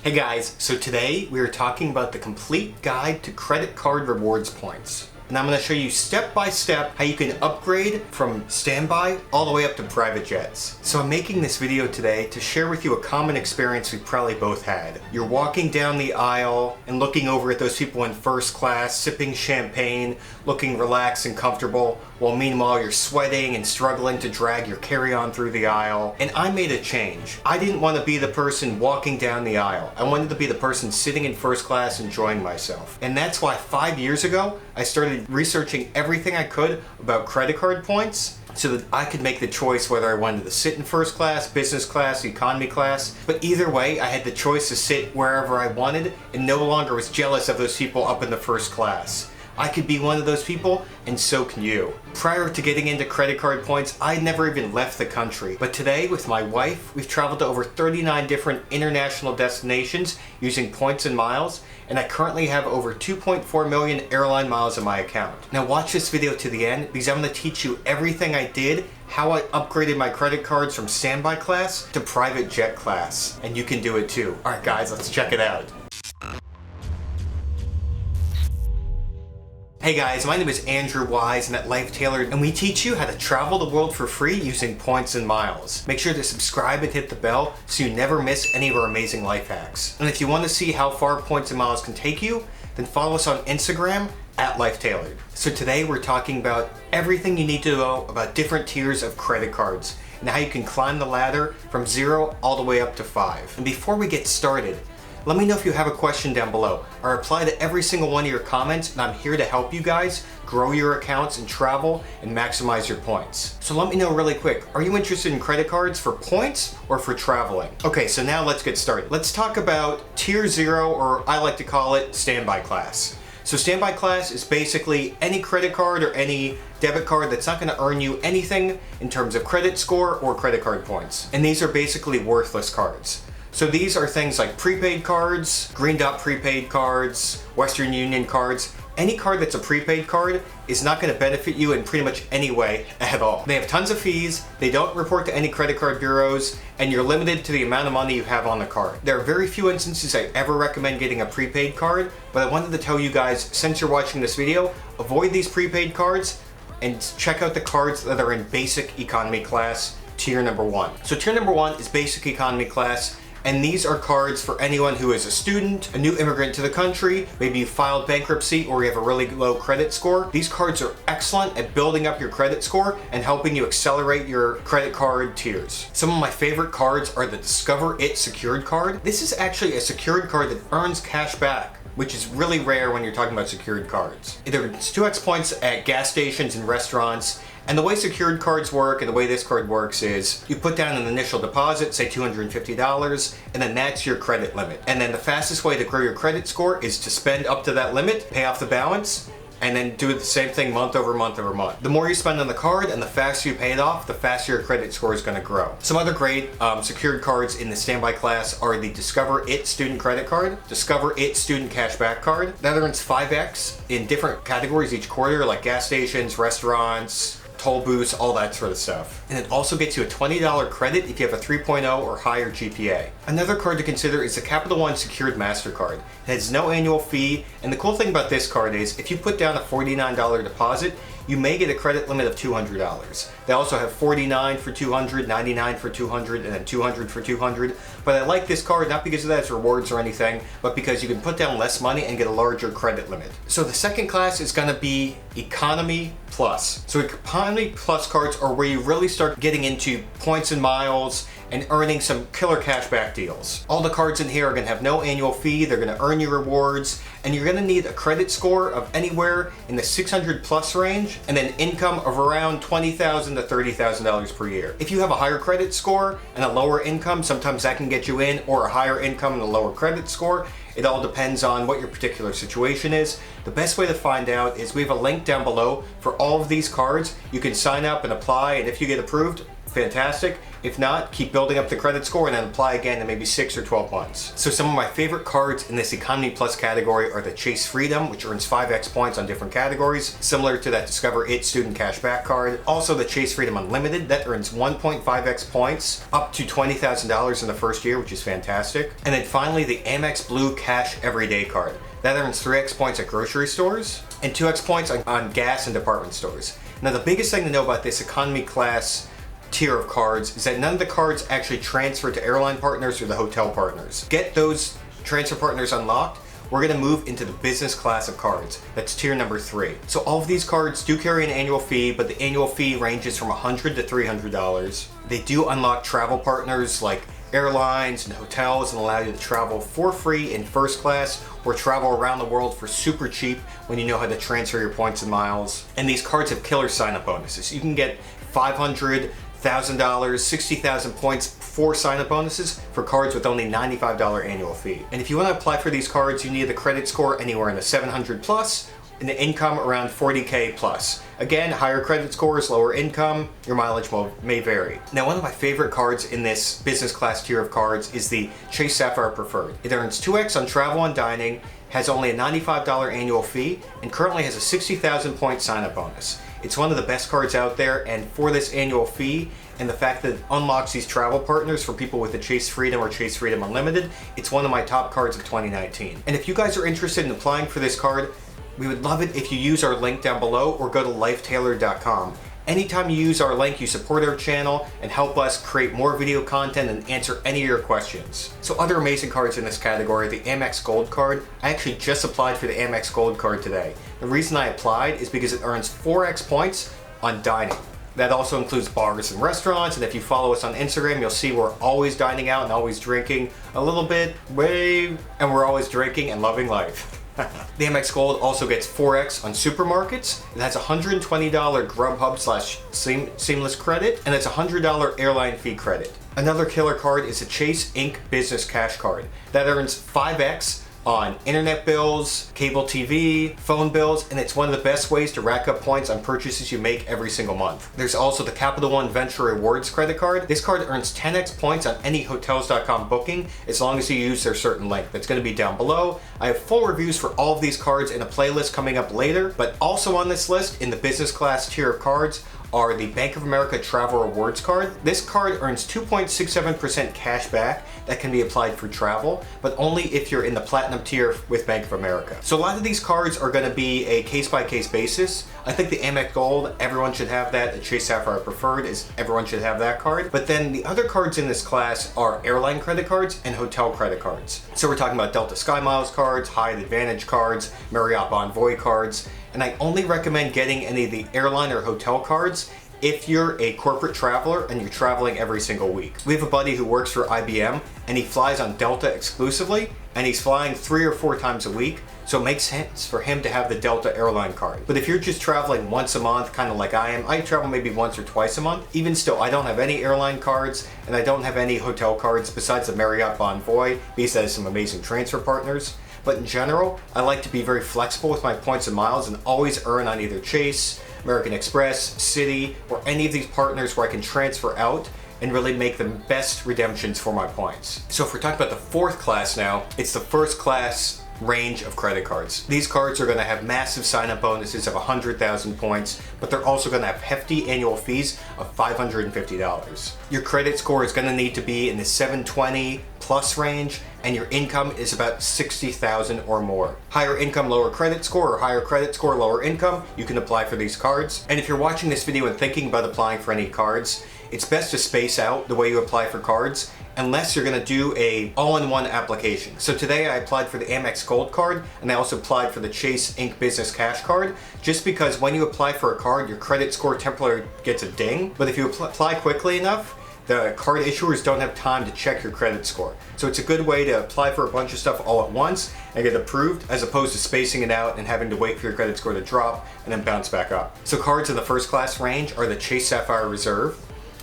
Hey guys, so today we are talking about the complete guide to credit card rewards points. And I'm going to show you step by step how you can upgrade from standby all the way up to private jets. So I'm making this video today to share with you a common experience we probably both had. You're walking down the aisle and looking over at those people in first class, sipping champagne, looking relaxed and comfortable, while meanwhile you're sweating and struggling to drag your carry-on through the aisle. And I made a change. I didn't want to be the person walking down the aisle. I wanted to be the person sitting in first class enjoying myself. And that's why 5 years ago, I started researching everything I could about credit card points so that I could make the choice whether I wanted to sit in first class, business class, economy class. But either way, I had the choice to sit wherever I wanted and no longer was jealous of those people up in the first class. I could be one of those people, and so can you. Prior to getting into credit card points, I'd never even left the country. But today, with my wife, we've traveled to over 39 different international destinations using points and miles, and I currently have over 2.4 million airline miles in my account. Now watch this video to the end, because I'm going to teach you everything I did, how I upgraded my credit cards from standby class to private jet class. And you can do it too. Alright guys, let's check it out. Hey guys, my name is Andrew Wise and at Life Tailored, and we teach you how to travel the world for free using points and miles. Make sure to subscribe and hit the bell so you never miss any of our amazing life hacks. And if you want to see how far points and miles can take you, then follow us on Instagram at Life Tailored. So today we're talking about everything you need to know about different tiers of credit cards and how you can climb the ladder from 0 all the way up to 5. And before we get started, let me know if you have a question down below. I reply to every single one of your comments, and I'm here to help you guys grow your accounts and travel and maximize your points. So let me know really quick, are you interested in credit cards for points or for traveling? Okay, so now let's get started. Let's talk about tier 0, or I like to call it standby class. So standby class is basically any credit card or any debit card that's not going to earn you anything in terms of credit score or credit card points. And these are basically worthless cards. So these are things like prepaid cards, Green Dot prepaid cards, Western Union cards. Any card that's a prepaid card is not going to benefit you in pretty much any way at all. They have tons of fees, they don't report to any credit card bureaus, and you're limited to the amount of money you have on the card. There are very few instances I ever recommend getting a prepaid card, but I wanted to tell you guys, since you're watching this video, avoid these prepaid cards and check out the cards that are in basic economy class, tier number 1. So tier number 1 is basic economy class. And these are cards for anyone who is a student, a new immigrant to the country, maybe you filed bankruptcy or you have a really low credit score. These cards are excellent at building up your credit score and helping you accelerate your credit card tiers. Some of my favorite cards are the Discover It secured card. This is actually a secured card that earns cash back, which is really rare when you're talking about secured cards. There's 2x points at gas stations and restaurants. And the way secured cards work and the way this card works is you put down an initial deposit, say $250, and then that's your credit limit. And then the fastest way to grow your credit score is to spend up to that limit, pay off the balance, and then do the same thing month over month over month. The more you spend on the card and the faster you pay it off, the faster your credit score is going to grow. Some other great secured cards in the standby class are the Discover It Student Credit Card, Discover It Student Cashback Card. That earns 5x in different categories each quarter, like gas stations, restaurants, toll booths, all that sort of stuff. And it also gets you a $20 credit if you have a 3.0 or higher GPA. Another card to consider is the Capital One Secured MasterCard. It has no annual fee, and the cool thing about this card is if you put down a $49 deposit, you may get a credit limit of $200. They also have $49 for $200, $99 for $200, and then $200 for $200. But I like this card not because of that it's rewards or anything, but because you can put down less money and get a larger credit limit. So the second class is going to be Economy Plus. So Economy Plus cards are where you really start getting into points and miles and earning some killer cashback deals. All the cards in here are going to have no annual fee, they're going to earn you rewards, and you're going to need a credit score of anywhere in the 600 plus range, and then income of around $20,000 to $30,000 per year. If you have a higher credit score and a lower income, sometimes that can get you in, or a higher income and a lower credit score. It all depends on what your particular situation is. The best way to find out is we have a link down below for all of these cards. You can sign up and apply, and if you get approved, fantastic. If not, keep building up the credit score and then apply again in maybe 6 or 12 months. So some of my favorite cards in this Economy Plus category are the Chase Freedom, which earns 5x points on different categories, similar to that Discover It student cashback card. Also the Chase Freedom Unlimited, that earns 1.5x points, up to $20,000 in the first year, which is fantastic. And then finally the Amex Blue Cash Everyday card. That earns 3x points at grocery stores and 2x points on gas and department stores. Now the biggest thing to know about this economy class tier of cards is that none of the cards actually transfer to airline partners or the hotel partners. Get those transfer partners unlocked, we're going to move into the business class of cards. That's tier number 3. So all of these cards do carry an annual fee, but the annual fee ranges from $100 to $300. They do unlock travel partners like airlines and hotels and allow you to travel for free in first class or travel around the world for super cheap when you know how to transfer your points and miles. And these cards have killer sign-up bonuses. You can get $500, $1,000, 60,000 points for sign-up bonuses for cards with only $95 annual fee. And if you want to apply for these cards, you need a credit score anywhere in the 700 plus and the income around 40K plus. Again, higher credit scores, lower income, your mileage may vary. Now, one of my favorite cards in this business class tier of cards is the Chase Sapphire Preferred. It earns 2x on travel and dining, has only a $95 annual fee, and currently has a 60,000 point sign-up bonus. It's one of the best cards out there, and for this annual fee and the fact that it unlocks these travel partners for people with the Chase Freedom or Chase Freedom Unlimited, it's one of my top cards of 2019. And if you guys are interested in applying for this card, we would love it if you use our link down below or go to lifetailored.com. Anytime you use our link, you support our channel and help us create more video content and answer any of your questions. So other amazing cards in this category, the Amex Gold card. I actually just applied for the Amex Gold card today. The reason I applied is because it earns 4x points on dining. That also includes bars and restaurants, and if you follow us on Instagram, you'll see we're always dining out and always drinking a little bit, and we're always drinking and loving life. The Amex Gold also gets 4x on supermarkets. It has a $120 Grubhub / Seamless credit, and it's a $100 airline fee credit. Another killer card is the Chase Inc. Business Cash Card. That earns 5x on internet bills, cable TV, phone bills, and it's one of the best ways to rack up points on purchases you make every single month. There's also the Capital One Venture Rewards credit card. This card earns 10x points on any Hotels.com booking as long as you use their certain link. That's going to be down below. I have full reviews for all of these cards in a playlist coming up later, but also on this list in the business class tier of cards are the Bank of America Travel Rewards card. This card earns 2.67% cash back that can be applied for travel, but only if you're in the platinum tier with Bank of America. So a lot of these cards are going to be a case-by-case basis. I think the Amex Gold, everyone should have that. The Chase Sapphire Preferred is everyone should have that card. But then the other cards in this class are airline credit cards and hotel credit cards. So we're talking about Delta Sky Miles cards, Hyatt Advantage cards, Marriott Bonvoy cards, and I only recommend getting any of the airline or hotel cards if you're a corporate traveler and you're traveling every single week. We have a buddy who works for IBM and he flies on Delta exclusively, and he's flying 3 or 4 times a week, so it makes sense for him to have the Delta airline card. But if you're just traveling once a month, kind of like I am, I travel maybe once or twice a month. Even still, I don't have any airline cards and I don't have any hotel cards besides the Marriott Bonvoy, because that has some amazing transfer partners. But in general, I like to be very flexible with my points and miles and always earn on either Chase, American Express, Citi, or any of these partners where I can transfer out and really make the best redemptions for my points. So if we're talking about the fourth class now, it's the first class range of credit cards. These cards are going to have massive sign-up bonuses of 100,000 points, but they're also going to have hefty annual fees of $550. Your credit score is going to need to be in the 720 plus range, and your income is about 60,000 or more. Higher income, lower credit score, or higher credit score, lower income, you can apply for these cards. And if you're watching this video and thinking about applying for any cards, it's best to space out the way you apply for cards unless you're going to do a all-in-one application. So today I applied for the Amex Gold card, and I also applied for the Chase Inc. Business Cash card, just because when you apply for a card, your credit score temporarily gets a ding, but if you apply quickly enough, the card issuers don't have time to check your credit score. So it's a good way to apply for a bunch of stuff all at once and get approved, as opposed to spacing it out and having to wait for your credit score to drop and then bounce back up. So cards in the first class range are the Chase Sapphire Reserve,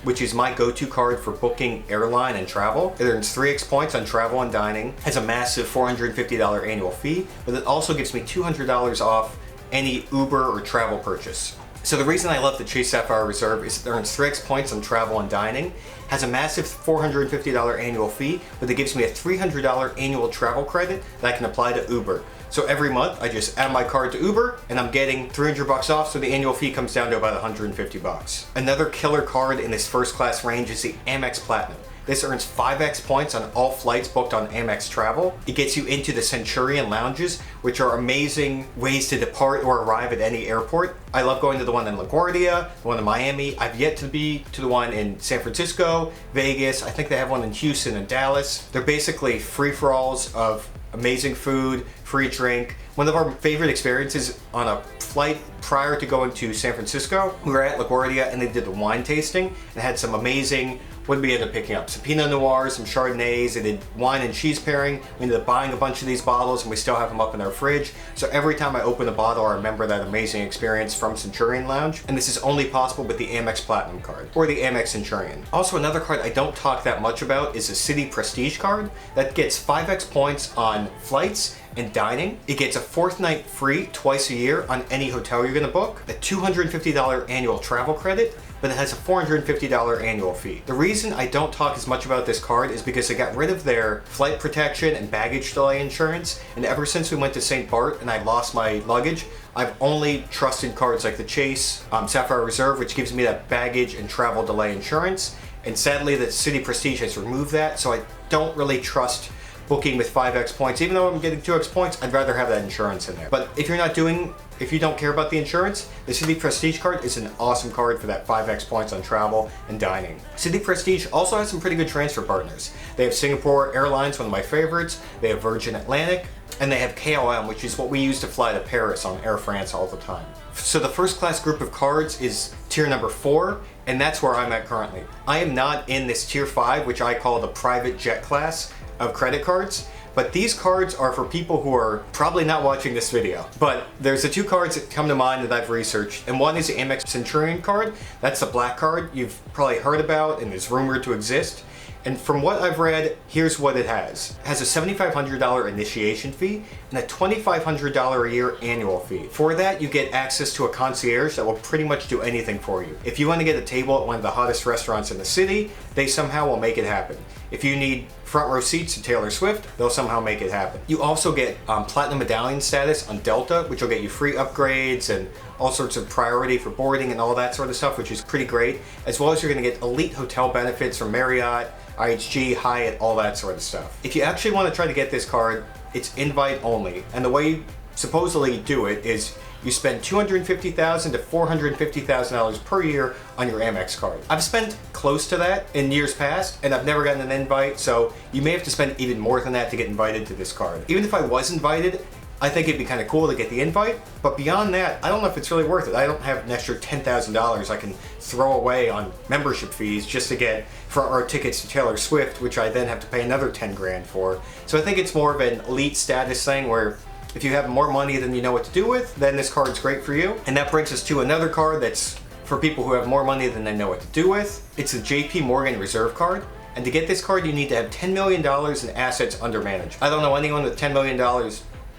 which is my go-to card for booking airline and travel. It earns 3x points on travel and dining, has a massive $450 annual fee, but it also gives me $200 off any Uber or travel purchase. So the reason I love the Chase Sapphire Reserve is it earns 3x points on travel and dining, has a massive $450 annual fee, but it gives me a $300 annual travel credit that I can apply to Uber. So every month I just add my card to Uber and I'm getting $300 off, so the annual fee comes down to about 150 bucks. Another killer card in this first class range is the Amex Platinum. This earns 5x points on all flights booked on Amex Travel. It gets you into the Centurion lounges, which are amazing ways to depart or arrive at any airport. I love going to the one in LaGuardia, the one in Miami. I've yet to be to the one in San Francisco, Vegas. I think they have one in Houston and Dallas. They're basically free-for-alls of amazing food, free drink. One of our favorite experiences on a flight prior to going to San Francisco, we were at LaGuardia and they did the wine tasting and had some amazing, what did we end up picking up? Some Pinot Noirs, some Chardonnays, they did wine and cheese pairing. We ended up buying a bunch of these bottles and we still have them up in our fridge. So every time I open a bottle, I remember that amazing experience from Centurion Lounge. And this is only possible with the Amex Platinum card or the Amex Centurion. Also, another card I don't talk that much about is the Citi Prestige card that gets 5x points on flights and dining. It gets a 4th night free twice a year on any hotel you're gonna book, a $250 annual travel credit, but it has a $450 annual fee. The reason I don't talk as much about this card is because they got rid of their flight protection and baggage delay insurance, and ever since we went to St. Bart and I lost my luggage, I've only trusted cards like the Chase Sapphire Reserve, which gives me that baggage and travel delay insurance, and sadly the Citi Prestige has removed that, so I don't really trust booking with 5x points. Even though I'm getting 2x points, I'd rather have that insurance in there. But if you don't care about the insurance, the Citi Prestige card is an awesome card for that 5x points on travel and dining. Citi Prestige also has some pretty good transfer partners. They have Singapore Airlines, one of my favorites. They have Virgin Atlantic, and they have KLM, which is what we use to fly to Paris on Air France all the time. So the first class group of cards is tier number 4, and that's where I'm at currently. I am not in this tier 5, which I call the private jet class of credit cards, but these cards are for people who are probably not watching this video. But there's the 2 cards that come to mind that I've researched, and one is the Amex Centurion card. That's the black card you've probably heard about and is rumored to exist. And from what I've read, here's what it has. It has a $7,500 initiation fee and a $2,500 a year annual fee. For that, you get access to a concierge that will pretty much do anything for you. If you want to get a table at one of the hottest restaurants in the city, they somehow will make it happen. If you need front row seats to Taylor Swift, they'll somehow make it happen. You also get platinum medallion status on Delta, which will get you free upgrades and all sorts of priority for boarding and all that sort of stuff, which is pretty great. As well as you're gonna get elite hotel benefits from Marriott, IHG, Hyatt, all that sort of stuff. If you actually want to try to get this card, it's invite only. And the way you supposedly do it is you spend $250,000 to $450,000 per year on your Amex card. I've spent close to that in years past, and I've never gotten an invite, so you may have to spend even more than that to get invited to this card. Even if I was invited, I think it'd be kind of cool to get the invite, but beyond that, I don't know if it's really worth it. I don't have an extra $10,000 I can throw away on membership fees just to get front row tickets to Taylor Swift, which I then have to pay another 10 grand for. So I think it's more of an elite status thing where if you have more money than you know what to do with, then this card's great for you. And that brings us to another card that's for people who have more money than they know what to do with. It's the JP Morgan Reserve card. And to get this card, you need to have $10 million in assets under management. I don't know anyone with $10 million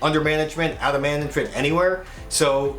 under management, out of management, anywhere. So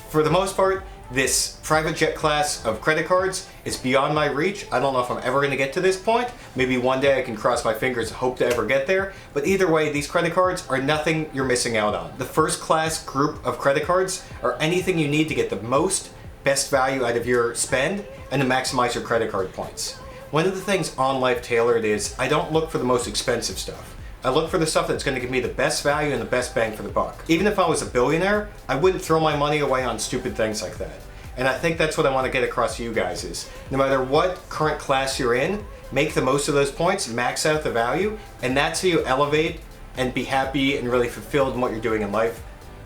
for the most part, this private jet class of credit cards is beyond my reach. I don't know if I'm ever going to get to this point. Maybe one day I can cross my fingers and hope to ever get there. But either way, these credit cards are nothing you're missing out on. The first class group of credit cards are anything you need to get the most best value out of your spend and to maximize your credit card points. One of the things on Life Tailored is I don't look for the most expensive stuff. I look for the stuff that's going to give me the best value and the best bang for the buck. Even if I was a billionaire, I wouldn't throw my money away on stupid things like that. And I think that's what I want to get across to you guys is, no matter what current class you're in, make the most of those points, max out the value, and that's how you elevate and be happy and really fulfilled in what you're doing in life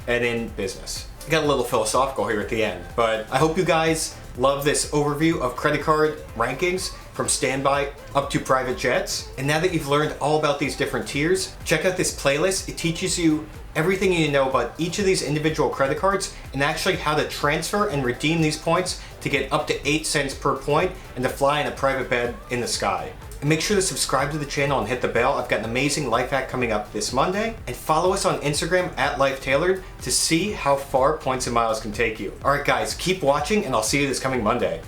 and in business. I got a little philosophical here at the end, but I hope you guys love this overview of credit card rankings from standby up to private jets. And now that you've learned all about these different tiers, check out this playlist. It teaches you everything you need to know about each of these individual credit cards and actually how to transfer and redeem these points to get up to 8 cents per point and to fly in a private bed in the sky. And make sure to subscribe to the channel and hit the bell. I've got an amazing life hack coming up this Monday. And follow us on Instagram at LifeTailored to see how far points and miles can take you. Alright guys, keep watching and I'll see you this coming Monday.